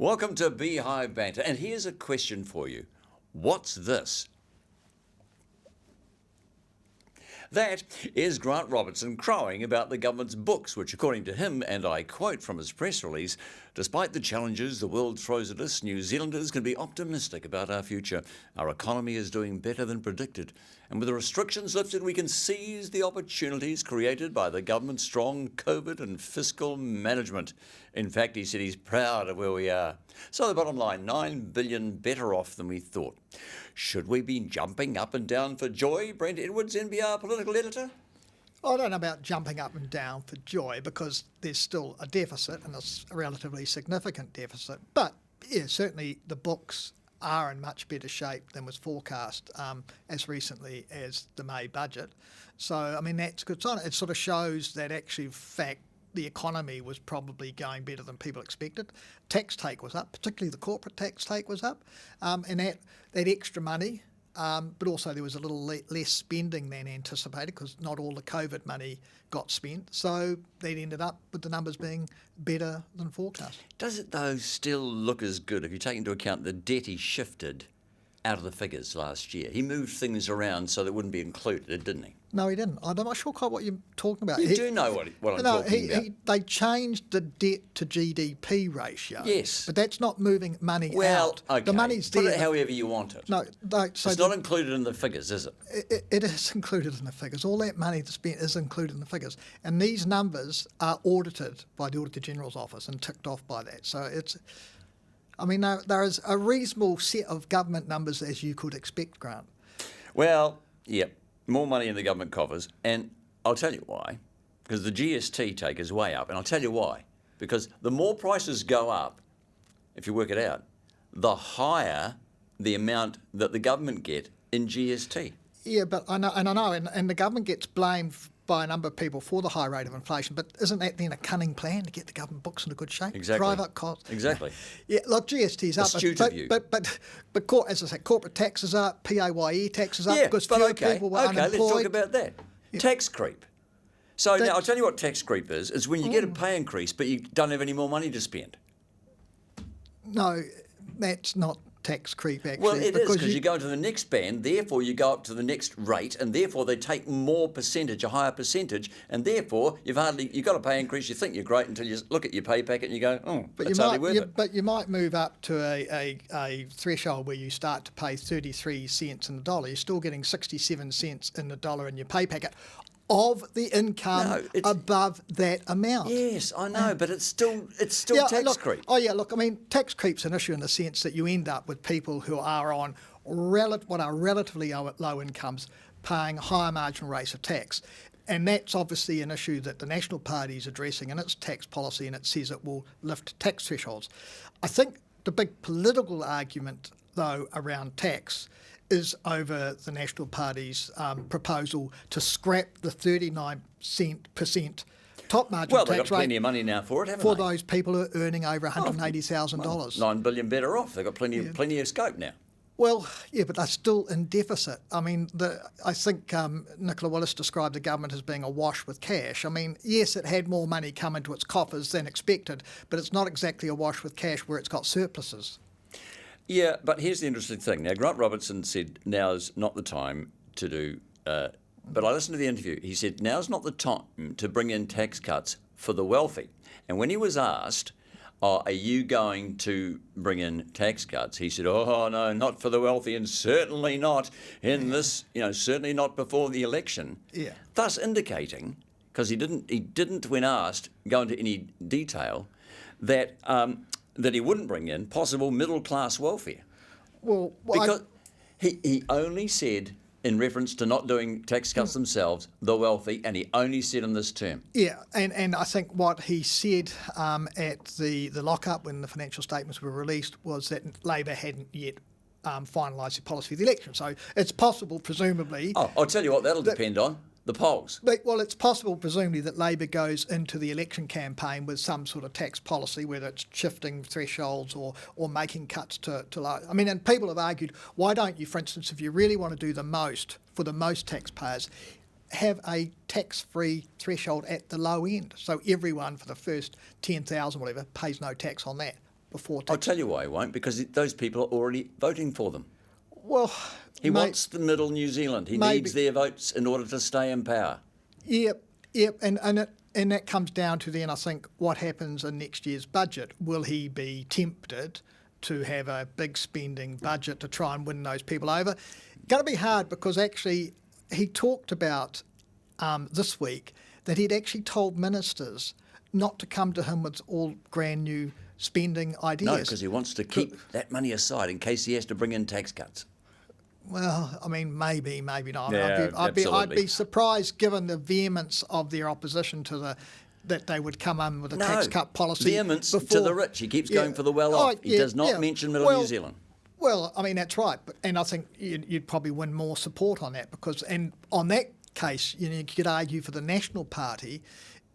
Welcome to Beehive Banter, and here's a question for you. What's this? That is Grant Robertson crowing about the government's books, which according to him, and I quote from his press release, despite the challenges the world throws at us, New Zealanders can be optimistic about our future. Our economy is doing better than predicted. And with the restrictions lifted, we can seize the opportunities created by the government's strong COVID and fiscal management. In fact, he said he's proud of where we are. So the bottom line, 9 billion better off than we thought. Should we be jumping up and down for joy? Brent Edwards, NBR political editor? I don't know about jumping up and down for joy because there's still a deficit and it's a relatively significant deficit. But yeah, certainly the books are in much better shape than was forecast as recently as the May budget. So, I mean, that's a good sign. It sort of shows that actually, in fact, the economy was probably going better than people expected. Tax take was up, particularly the corporate tax take was up, and that extra money, but also there was a little less spending than anticipated because not all the COVID money got spent. So that ended up with the numbers being better than forecast. Does it, though, still look as good if you take into account the debt he shifted out of the figures last year? He moved things around so that it wouldn't be included, didn't he? No, he didn't. I'm not sure quite what you're talking about. You do know what I'm talking about. They changed the debt to GDP ratio. Yes. But that's not moving money out. Okay. The money's there. Put it however you want it. No, so it's not included in the figures, is it? It is included in the figures. All that money to spend is included in the figures. And these numbers are audited by the Auditor General's office and ticked off by that. So there is a reasonable set of government numbers as you could expect, Grant. Well, yeah. More money in the government coffers, and I'll tell you why. Because the GST take is way up, and I'll tell you why. Because the more prices go up, if you work it out, the higher the amount that the government get in GST. Yeah, but I know, and the government gets blamed by a number of people for the high rate of inflation, but isn't that then a cunning plan to get the government books into good shape? Exactly. Drive up costs. Exactly. Yeah, look, GST's up. Astute of you. But as I say, corporate tax is up, PAYE tax is up because fewer people were unemployed. Let's talk about that. Yeah. Tax creep. So now I'll tell you what tax creep is. It's when you get a pay increase, but you don't have any more money to spend. No, that's not tax creep, actually. Well, it is because you go to the next band, therefore you go up to the next rate, and therefore they take more percentage, a higher percentage, and therefore you've got a pay increase. You think you're great until you look at your pay packet and you go, that's hardly worth it. But you might move up to a threshold where you start to pay 33 cents in the dollar. You're still getting 67 cents in the dollar in your pay packet of the income above that amount. Yes, I know, but it's still tax creep. Oh yeah, look, I mean, tax creep's an issue in the sense that you end up with people who are on what are relatively low incomes paying higher marginal rates of tax. And that's obviously an issue that the National Party is addressing in its tax policy, and it says it will lift tax thresholds. I think the big political argument, though, around tax is over the National Party's proposal to scrap the 39% top margin tax rate. Well, they've got plenty of money now for it, haven't they? For those people who are earning over $180,000. 9 billion better off. They've got plenty of scope now. Well, yeah, but they're still in deficit. I mean, I think Nicola Willis described the government as being awash with cash. I mean, yes, it had more money come into its coffers than expected, but it's not exactly awash with cash where it's got surpluses. Yeah, but here's the interesting thing. Now, Grant Robertson said now's not the time to do, but I listened to the interview. He said now's not the time to bring in tax cuts for the wealthy. And when he was asked, are you going to bring in tax cuts? He said, oh, no, not for the wealthy, and certainly not in this, certainly not before the election. Yeah. Thus indicating, because he didn't, when asked, go into any detail, that he wouldn't bring in possible middle-class welfare. Well, because he only said, in reference to not doing tax cuts themselves, the wealthy, and he only said in this term. Yeah, and I think what he said at the lock-up when the financial statements were released was that Labor hadn't yet finalised the policy of the election. So it's possible, presumably... Oh, I'll tell you what that'll depend on. The polls. Well, it's possible, presumably, that Labor goes into the election campaign with some sort of tax policy, whether it's shifting thresholds or making cuts to low. I mean, and people have argued, why don't you, for instance, if you really want to do the most for the most taxpayers, have a tax-free threshold at the low end, so everyone for the first 10,000 whatever pays no tax on that. before. I'll tell you why he won't, because those people are already voting for them. Well, He wants the middle New Zealand. He needs their votes in order to stay in power. Yep, and that comes down to then, I think, what happens in next year's budget. Will he be tempted to have a big spending budget to try and win those people over? Going to be hard, because actually he talked about this week that he'd actually told ministers not to come to him with all brand new spending ideas. No, because he wants to keep that money aside in case he has to bring in tax cuts. Well, I mean, maybe not. Yeah, I'd be surprised, given the vehemence of their opposition to that they would come in with a tax cut policy. Vehemence to the rich. He keeps going for the well-off. He does not mention middle New Zealand. Well, I mean, that's right. And I think you'd probably win more support on that, and on that case, you could argue for the National Party,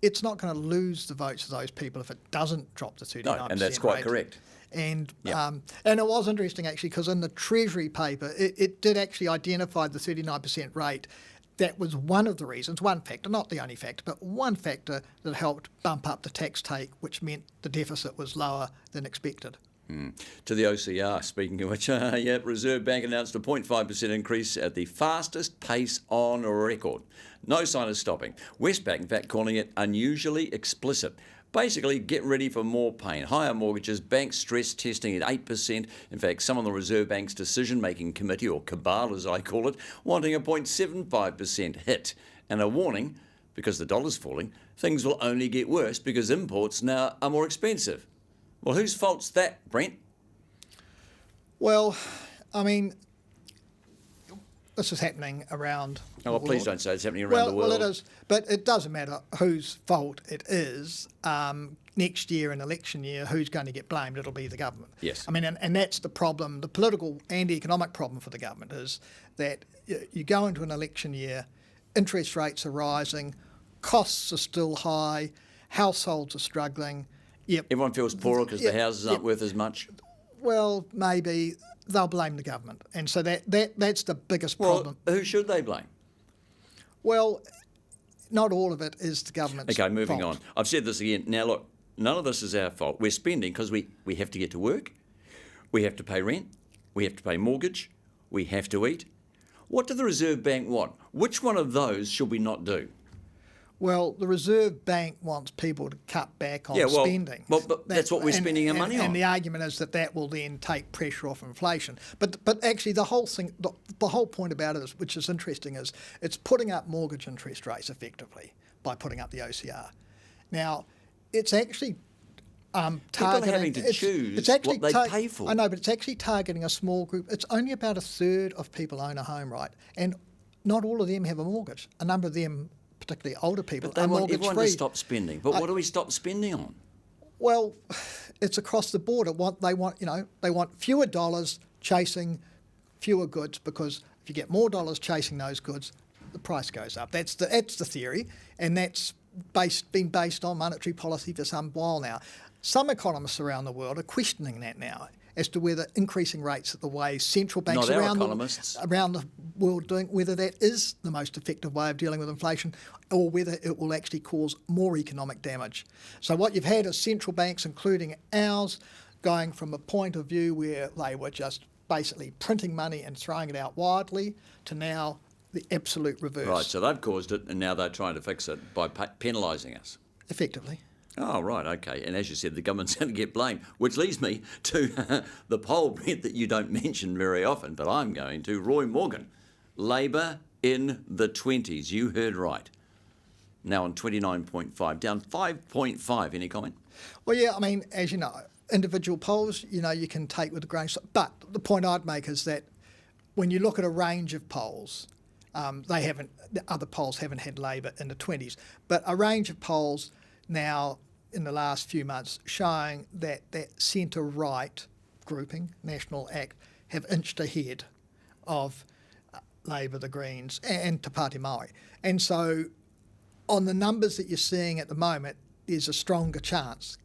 it's not going to lose the votes of those people if it doesn't drop to 39%. No, and that's quite correct. And and it was interesting, actually, because in the Treasury paper, it did actually identify the 39% rate. That was one of the reasons, one factor, not the only factor, but one factor that helped bump up the tax take, which meant the deficit was lower than expected. To the OCR, speaking of which, Reserve Bank announced a 0.5% increase at the fastest pace on record. No sign of stopping. Westpac, in fact, calling it unusually explicit. Basically, get ready for more pain. Higher mortgages, banks stress testing at 8%. In fact, some on the Reserve Bank's decision-making committee, or cabal as I call it, wanting a 0.75% hit. And a warning, because the dollar's falling, things will only get worse because imports now are more expensive. Well, whose fault's that, Brent? Well, I mean, this is happening around the world. Please don't say it's happening around the world. Well, it is, but it doesn't matter whose fault it is. Next year, in election year, who's going to get blamed? It'll be the government. Yes. I mean, and that's the problem. The political and economic problem for the government is that you go into an election year, interest rates are rising, costs are still high, households are struggling. Yep. Everyone feels poorer because the houses aren't worth as much. Well, maybe they'll blame the government, and so that's the biggest problem. Who should they blame? Well, not all of it is the government's Okay, moving fault. on. I've said this again. Now, look, none of this is our fault. We're spending because we have to get to work, we have to pay rent, we have to pay mortgage, we have to eat. What do the Reserve Bank want? Which one of those should we not do? Well, the Reserve Bank wants people to cut back on spending. Well, but that's what we're spending our money on. And the argument is that will then take pressure off inflation. But actually, the whole thing, the whole point about it, is, which is interesting, is it's putting up mortgage interest rates effectively by putting up the OCR. Now, it's actually targeting. People are having to choose what they pay for. I know, but it's actually targeting a small group. It's only about a third of people own a home, right? And not all of them have a mortgage. A number of them, particularly older people, but they are want mortgage-free. everyone to stop spending. But what do we stop spending on? Well, it's across the board. They want fewer dollars chasing fewer goods, because if you get more dollars chasing those goods, the price goes up. That's the theory, and that's been based on monetary policy for some while now. Some economists around the world are questioning that now, as to whether increasing rates at the way central banks around the world doing, whether that is the most effective way of dealing with inflation, or whether it will actually cause more economic damage. So what you've had is central banks, including ours, going from a point of view where they were just basically printing money and throwing it out widely, to now the absolute reverse. Right, so they've caused it, and now they're trying to fix it by penalising us. Effectively. Oh, right, okay. And as you said, the government's going to get blamed, which leads me to the poll, Brent, that you don't mention very often, but I'm going to. Roy Morgan, Labor in the 20s. You heard right. Now on 29.5, down 5.5. Any comment? Well, yeah, I mean, as you know, individual polls, you can take with a grain of salt. But the point I'd make is that when you look at a range of polls, the other polls haven't had Labor in the 20s, but a range of polls now in the last few months showing that centre-right grouping, National Act, have inched ahead of Labor, the Greens and Te Pāti Māori. And so on the numbers that you're seeing at the moment, there's a stronger chance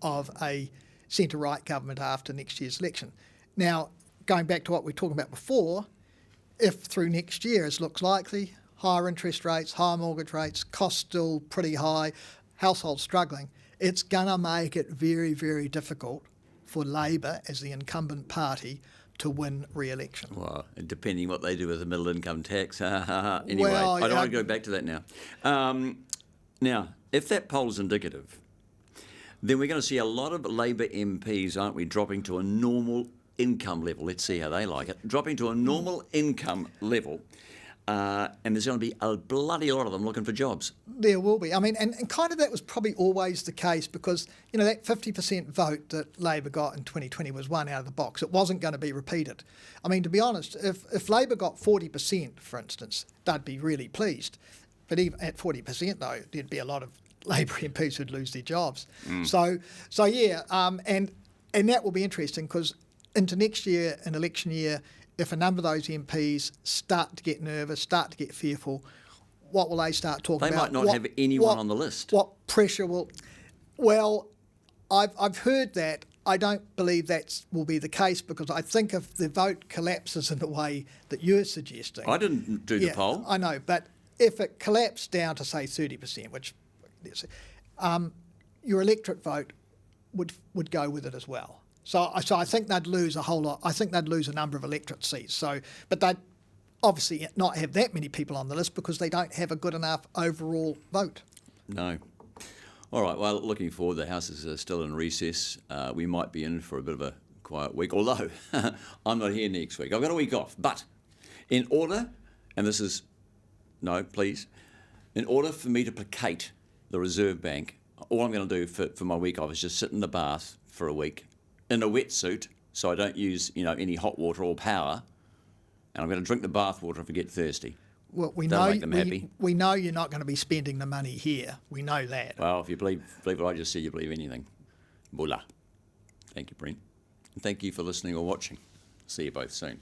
of a centre-right government after next year's election. Now, going back to what we were talking about before, if through next year, as looks likely, higher interest rates, higher mortgage rates, costs still pretty high, households struggling, it's going to make it very, very difficult for Labor as the incumbent party to win re-election. Well, depending what they do with the middle income tax. Anyway, Well, I don't want to go back to that now. Now, if that poll is indicative, then we're going to see a lot of Labor MPs, aren't we, dropping to a normal income level. Let's see how they like it. Dropping to a normal income level. And there's going to be a bloody lot of them looking for jobs. There will be. I mean, and kind of that was probably always the case because, you know, that 50% vote that Labor got in 2020 was one out of the box. It wasn't going to be repeated. I mean, to be honest, if Labor got 40%, for instance, they'd be really pleased. But even at 40%, though, there'd be a lot of Labor MPs who'd lose their jobs. So yeah, and that will be interesting because into next year, an election year, if a number of those MPs start to get nervous, start to get fearful, what will they start talking about? They might not have anyone on the list. What pressure will... Well, I've heard that. I don't believe that will be the case because I think if the vote collapses in the way that you're suggesting... I didn't do the poll. I know, but if it collapsed down to, say, 30%, which... your electorate vote would go with it as well. So I think they'd lose a whole lot. I think they'd lose a number of electorate seats. But they'd obviously not have that many people on the list because they don't have a good enough overall vote. No. All right, well, looking forward. The House is still in recess. We might be in for a bit of a quiet week, although I'm not here next week. I've got a week off. But in order, and this is... No, please. In order for me to placate the Reserve Bank, all I'm going to do for my week off is just sit in the bath for a week in a wetsuit so I don't use, any hot water or power, and I'm going to drink the bath water if I get thirsty. Well, That'll make them happy. We know you're not going to be spending the money here. We know that. Well, if you believe what I just said, you believe anything. Bula. Thank you, Brent. And thank you for listening or watching. See you both soon.